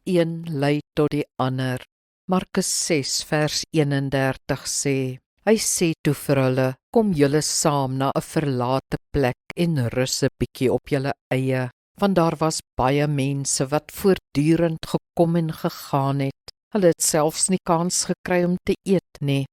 een lei tot die ander. Markus 6 vers 31 sê, hy sê toe vir hulle, kom julle saam na 'n verlate plek en rus 'n bietjie op julle eie, want daar was baie mense wat voortdurend gekom en gegaan het. Hulle het selfs nie kans gekry om te eet nie.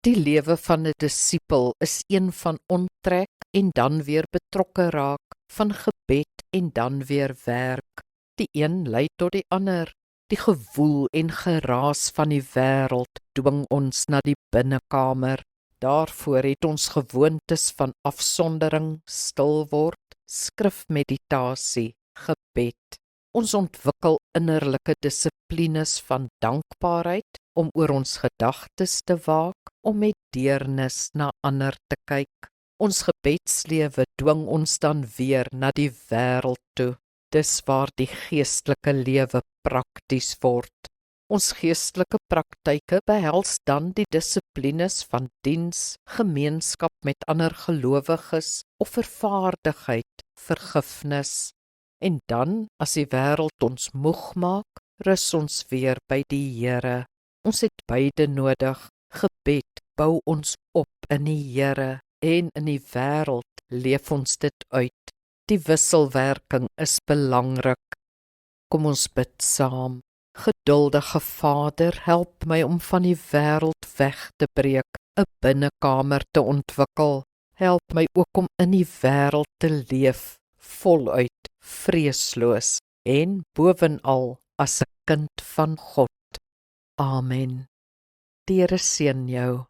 Die lewe van 'n disipel is een van onttrek en dan weer betrokke raak, van gebed en dan weer werk. Die een lei tot die ander. Die gewoel en geraas van die wêreld dwing ons na die binnekamer. Daarvoor het ons gewoontes van afsondering, stil word, skrifmeditasie, gebed. Ons ontwikkel innerlike dissiplines van dankbaarheid om oor ons gedagtes te waak, om met deernis na ander te kyk. Ons gebedslewe dwing ons dan weer na die wêreld toe. Dis waar die geestelike lewe prakties word. Ons geestelike praktyke behels dan die dissiplines van diens, gemeenskap met ander gelowiges, offervaardigheid, vergifnis. En dan, as die wêreld ons moeg maak, rus ons weer by die Here. Ons het beide nodig. Gebed bou ons op in die Here en in die wêreld leef ons dit uit. Die wisselwerking is belangrik. Kom ons bid saam. Geduldige Vader, help my om van die wêreld weg te breek, 'n binnekamer te ontwikkel. Help my ook om in die wêreld te leef, voluit, vreesloos en bovenal as 'n kind van God. Amen. Die Here seën jou.